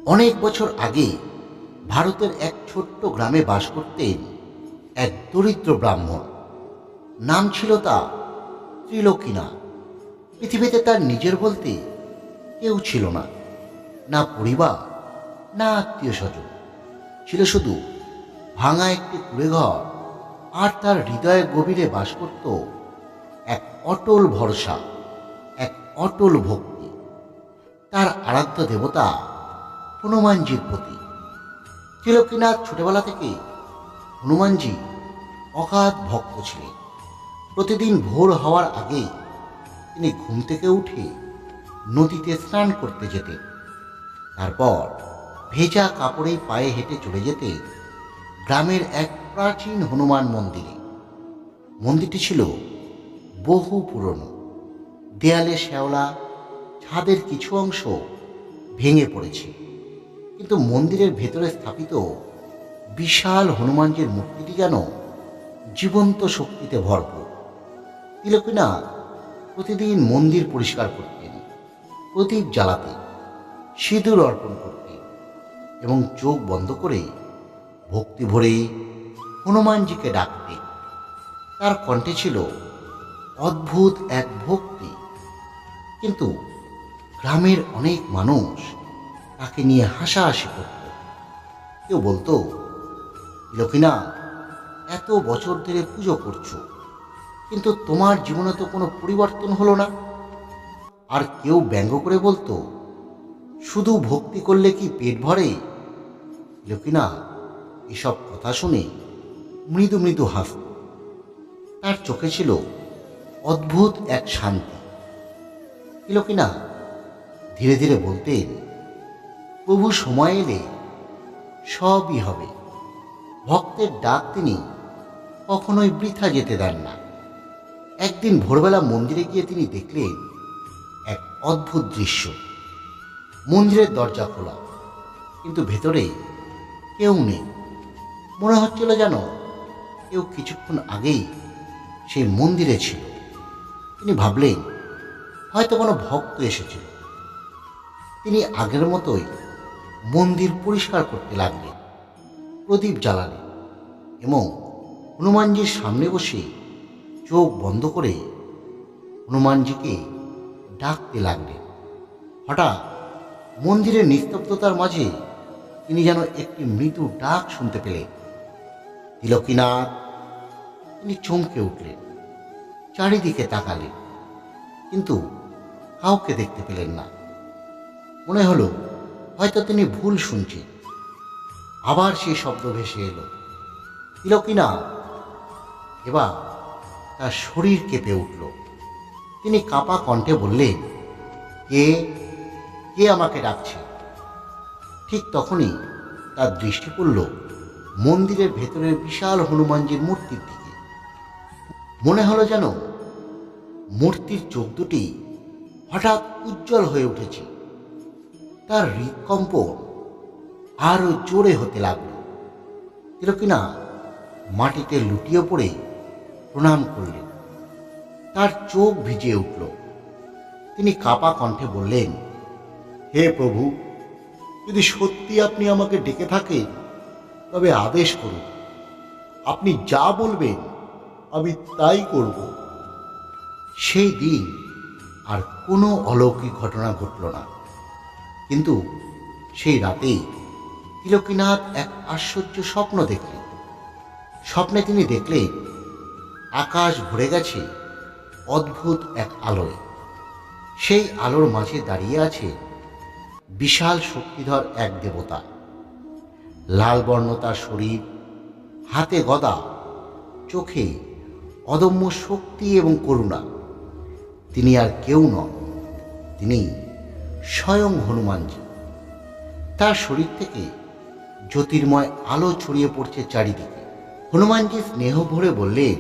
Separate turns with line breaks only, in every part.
অনেক বছর আগে ভারতের এক ছোট্ট গ্রামে বাস করতেন এক দরিদ্র ব্রাহ্মণ। নাম ছিল তার ত্রিলোকীনাথ। পৃথিবীতে তার নিজের বলতে কেউ ছিল না, না পরিবার, না আত্মীয় স্বজন। ছিল শুধু ভাঙা একটি কুঁড়েঘর, আর তার হৃদয়ের গভীরে বাস করত এক অটল ভরসা, এক অটল ভক্তি। তার আরাধ্য দেবতা হনুমানজির প্রতি। ত্রিলোকীনাথ ছোটবেলা থেকে হনুমানজি অগাধ ভক্ত ছিলেন। প্রতিদিন ভোর হওয়ার আগেই তিনি ঘুম থেকে উঠে নদীতে স্নান করতে যেতেন। তারপর ভেজা কাপড়ে পায়ে হেঁটে চলে যেতেন গ্রামের এক প্রাচীন হনুমান মন্দিরে। মন্দিরটি ছিল বহু পুরনো, দেয়ালে শ্যাওলা, ছাদের কিছু অংশ ভেঙে পড়েছে, কিন্তু মন্দিরের ভেতরে স্থাপিত বিশাল হনুমানজির মূর্তিটি যেন জীবন্ত শক্তিতে ভরপুর। তিলকীনাথ প্রতিদিন মন্দির পরিষ্কার করতেন, প্রদীপ জ্বালাতেন, সিঁদুর অর্পণ করতেন এবং চোখ বন্ধ করে ভক্তি ভরে হনুমানজিকে ডাকতেন। তার কণ্ঠে ছিল অদ্ভুত এক ভক্তি, কিন্তু গ্রামের অনেক মানুষ তাকে নিয়ে হাসাহাসি করত। কেউ বলতো, তিলকীনাথ, এত বছর ধরে পুজো করছো, কিন্তু তোমার জীবনে তো কোনো পরিবর্তন হলো না। আর কেউ ব্যঙ্গ করে বলতো, শুধু ভক্তি করলে কি পেট ভরে? তিলকীনাথ এসব কথা শুনে মৃদু মৃদু হাসত। তার চোখে ছিল অদ্ভুত এক শান্তি। তিলকীনাথ ধীরে ধীরে বলতেন, প্রভু সময় এলে সবই হবে। ভক্তের ডাক তিনি কখনোই বৃথা যেতে দেন না। একদিন ভোরবেলা মন্দিরে গিয়ে তিনি দেখলেন এক অদ্ভুত দৃশ্য। মন্দিরের দরজা খোলা, কিন্তু ভেতরে কেউ নেই। মনে হচ্ছিল যেন কেউ কিছুক্ষণ আগেই সেই মন্দিরে ছিল। তিনি ভাবলেন, হয়তো কোনো ভক্ত এসেছিল। তিনি আগের মতোই মন্দির পরিষ্কার করতে লাগলেন, প্রদীপ জ্বালালেন এবং হনুমানজির সামনে বসে চোখ বন্ধ করে হনুমানজিকে ডাকতে লাগলেন। হঠাৎ মন্দিরের নিস্তব্ধতার মাঝে তিনি যেন একটি মৃদু ডাক শুনতে পেলেন, তিলকীনাথ। তিনি চমকে উঠলেন, চারিদিকে তাকালেন, কিন্তু কাউকে দেখতে পেলেন না। মনে হলো হয়তো তিনি ভুল শুনছেন। আবার সেই শব্দ ভেসে এলো, তিলকীনাথ। এবার তার শরীর কেঁপে উঠল। তিনি কাঁপা কণ্ঠে বললেন, কে কে আমাকে ডাকছে? ঠিক তখনই তার দৃষ্টি পড়ল মন্দিরের ভেতরের বিশাল হনুমানজির মূর্তির দিকে। মনে হলো যেন মূর্তির চোখ দুটি হঠাৎ উজ্জ্বল হয়ে উঠেছে। তার হৃদকম্পন আরো জোরে হতে লাগল। তিলকীনাথ মাটিতে লুটিয়ে পড়ে প্রণাম করলেন। তার চোখ ভিজে উঠল। তিনি কাঁপা কণ্ঠে বললেন, হে প্রভু, যদি সত্যি আপনি আমাকে ডেকে থাকেন তবে আদেশ করুন। আপনি যা বলবেন আমি তাই করব। সেই দিন আর কোনো অলৌকিক ঘটনা ঘটল না, কিন্তু সেই রাতেই তিলকীনাথ এক আশ্চর্য স্বপ্ন দেখলেন। স্বপ্নে তিনি দেখলেন আকাশ ভরে গেছে অদ্ভুত এক আলোয়। সেই আলোর মাঝে দাঁড়িয়ে আছে বিশাল শক্তিধর এক দেবতা। লাল বর্ণ তার শরীর, হাতে গদা, চোখে অদম্য শক্তি এবং করুণা। তিনি আর কেউ নন, তিনি স্বয়ং হনুমানজি। তার শরীর থেকে জ্যোতির্ময় আলো ছড়িয়ে পড়ছে চারিদিকে। হনুমানজি স্নেহ ভরে বললেন,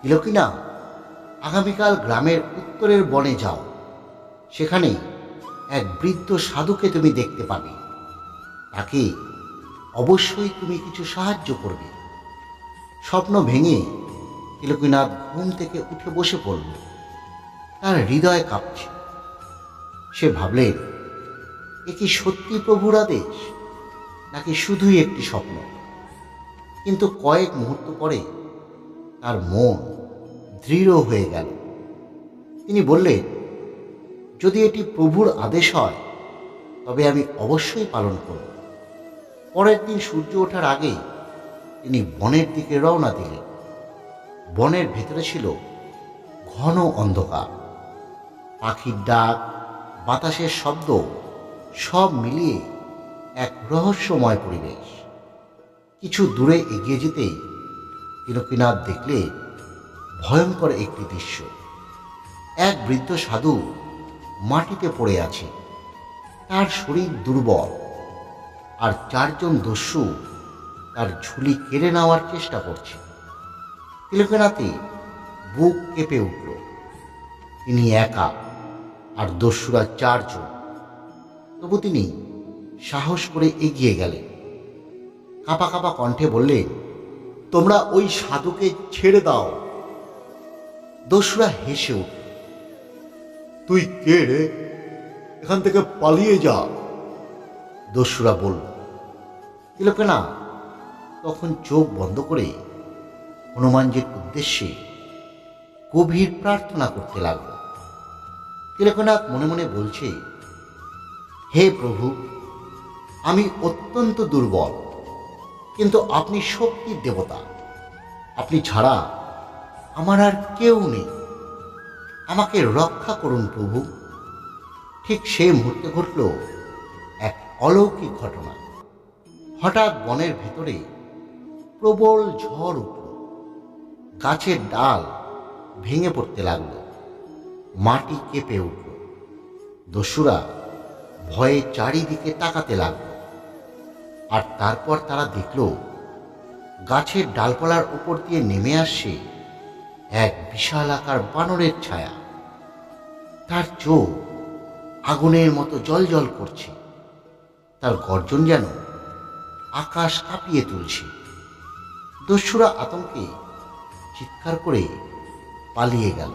তিলকীনাথ, আগামীকাল গ্রামের উত্তরের বনে যাও। সেখানে এক বৃদ্ধ সাধুকে তুমি দেখতে পাবে। তাকে অবশ্যই তুমি কিছু সাহায্য করবে। স্বপ্ন ভেঙে তিলকীনাথ ঘুম থেকে উঠে বসে পড়ল। তার হৃদয় কাঁপছে। সে ভাবলেন, এ কি সত্যি প্রভুর আদেশ, নাকি শুধুই একটি স্বপ্ন? কিন্তু কয়েক মুহূর্ত পরে তার মন দৃঢ় হয়ে গেল। তিনি বললেন, যদি এটি প্রভুর আদেশ হয় তবে আমি অবশ্যই পালন করব। পরের দিন সূর্য ওঠার আগেই তিনি বনের দিকে রওনা দিলেন। বনের ভেতরে ছিল ঘন অন্ধকার, পাখির ডাক, বাতাসের শব্দ, সব মিলিয়ে এক রহস্যময় পরিবেশ। কিছু দূরে এগিয়ে যেতেই তিলকীনাথ দেখলে ভয়ঙ্কর একটি দৃশ্য। এক বৃদ্ধ সাধু মাটিতে পড়ে আছে, তার শরীর দুর্বল, আর চারজন দস্যু তার ঝুলি কেড়ে নেওয়ার চেষ্টা করছে। তিলকীনাথে বুক কেঁপে উঠল। তিনি একা, আর দস্যুরা চারজন। তবু তিনি সাহস করে এগিয়ে গেলেন। কাঁপা কাঁপা কণ্ঠে বললেন, তোমরা ওই সাধুকে ছেড়ে দাও। দস্যুরা হেসে উঠল। তুই কে রে? এখান থেকে পালিয়ে যা, দস্যুরা বলল। তিলকীনাথ তখন চোখ বন্ধ করে হনুমানজির উদ্দেশ্যে গভীর প্রার্থনা করতে লাগল। তিলকীনাথ মনে মনে বলছে, হে প্রভু, আমি অত্যন্ত দুর্বল, কিন্তু আপনি শক্তির দেবতা। আপনি ছাড়া আমার আর কেউ নেই। আমাকে রক্ষা করুন প্রভু। ঠিক সেই মুহূর্তে ঘটল এক অলৌকিক ঘটনা। হঠাৎ বনের ভেতরে প্রবল ঝড় উঠল। গাছের ডাল ভেঙে পড়তে লাগল, মাটি কেঁপে উঠল। দস্যুরা ভয়ে চারিদিকে তাকাতে লাগল। আর তারপর তারা দেখল গাছের ডালপালার উপর দিয়ে নেমে আসছে এক বিশালাকার বানরের ছায়া। তার চোখ আগুনের মতো জ্বলজ্বল করছে, তার গর্জন যেন আকাশ কাঁপিয়ে তুলছে। দস্যুরা আতঙ্কে চিৎকার করে পালিয়ে গেল।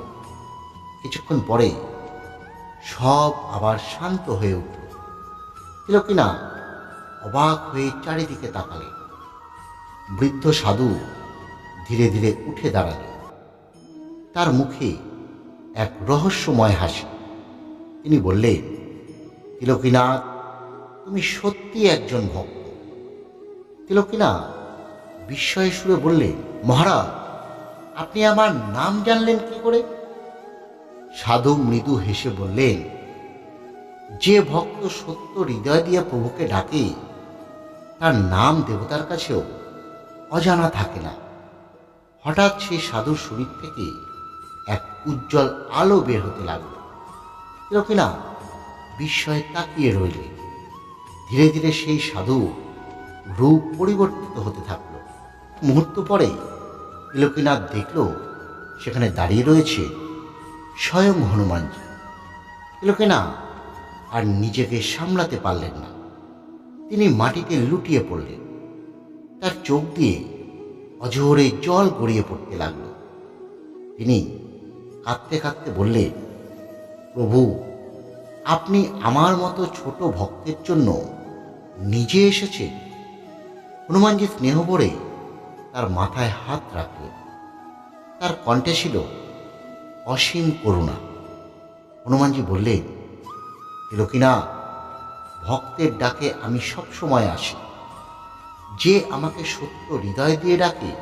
কিছুক্ষণ পরে সব আবার শান্ত হয়ে উঠল। তিলকীনাথ অবাক হয়ে চারিদিকে তাকালেন। বৃদ্ধ সাধু ধীরে ধীরে উঠে দাঁড়ালেন। তার মুখে এক রহস্যময় হাসি। তিনি বললেন, তিলকীনাথ, তুমি সত্যি একজন ভক্ত। তিলকীনাথ বিস্ময়ে সুরে বললেন, মহারাজ, আপনি আমার নাম জানলেন কি করে? সাধু মৃদু হেসে বললেন, যে ভক্ত সত্য হৃদয় দিয়ে প্রভুকে ডাকে, তার নাম দেবতার কাছেও অজানা থাকে না। হঠাৎ সেই সাধুর শরীর থেকে এক উজ্জ্বল আলো বের হতে লাগল। তিলকীনাথ বিস্ময়ে তাকিয়ে রইলেন। ধীরে ধীরে সেই সাধু রূপ পরিবর্তিত হতে থাকল। মুহূর্ত পরে তিলকীনাথ দেখল সেখানে দাঁড়িয়ে রয়েছে স্বয়ং হনুমানজি। তিলকীনাথ আর নিজেকে সামলাতে পারলেন না। তিনি মাটিতে লুটিয়ে পড়লেন। তার চোখ দিয়ে অঝোরে জল গড়িয়ে পড়তে লাগল। তিনি কাঁদতে কাঁদতে বললেন, প্রভু, আপনি আমার মতো ছোট ভক্তের জন্য নিজে এসেছেন। হনুমানজি স্নেহ ভরে তার মাথায় হাত রাখলেন। তার কণ্ঠে ছিল অসীম করুণা। হনুমানজি বললেন, তিলকীনাথ, ভক্তের ডাকে আমি সবসময় আসি। যে আমাকে সত্য হৃদয় দিয়ে ডাকে,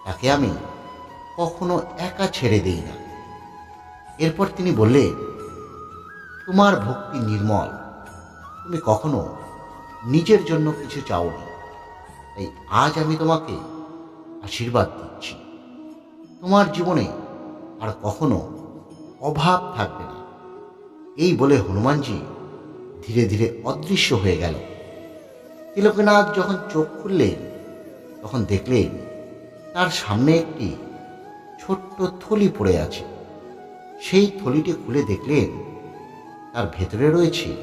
তাকে আমি কখনো একা ছেড়ে দেই না। এরপর তিনি বললেন, তোমার ভক্তি নির্মল। তুমি কখনো নিজের জন্য কিছু চাওনি, তাই আজ আমি তোমাকে আশীর্বাদ দিচ্ছি। তোমার জীবনে আর কখনো অভাব থাকবে না। এই বলে হনুমানজি ধীরে ধীরে অদৃশ্য হয়ে গেল। তিলকীনাথ যখন চোখ খুললেন, তখন দেখলেন তার সামনে একটি ছোট্ট থলি পড়ে আছে। সেই থলিটি খুলে দেখলেন তার ভেতরে রয়েছে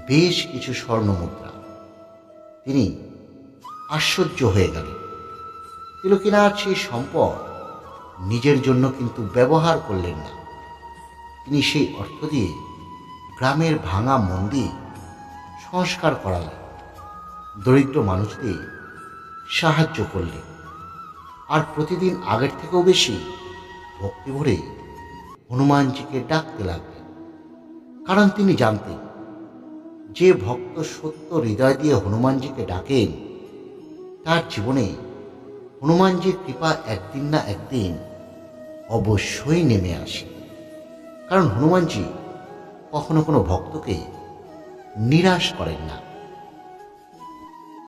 বেশ কিছু স্বর্ণমুদ্রা। তিনি আশ্চর্য হয়ে গেলেন। তিলকীনাথ সেই সম্পদ নিজের জন্য কিন্তু ব্যবহার করলেন না। তিনি সেই অর্থ দিয়ে গ্রামের ভাঙা মন্দির সংস্কার করালেন, দরিদ্র মানুষদের সাহায্য করলেন, আর প্রতিদিন আগের থেকেও বেশি ভক্তি ভরে হনুমানজিকে ডাকতে লাগলেন। কারণ তিনি জানতেন, যে ভক্ত সত্য হৃদয় দিয়ে হনুমানজিকে ডাকেন তার জীবনে হনুমানজির কৃপা একদিন না একদিন অবশ্যই নেমে আসে। কারণ হনুমানজি কখনো কোনো ভক্তকে নিরাশ করেন না।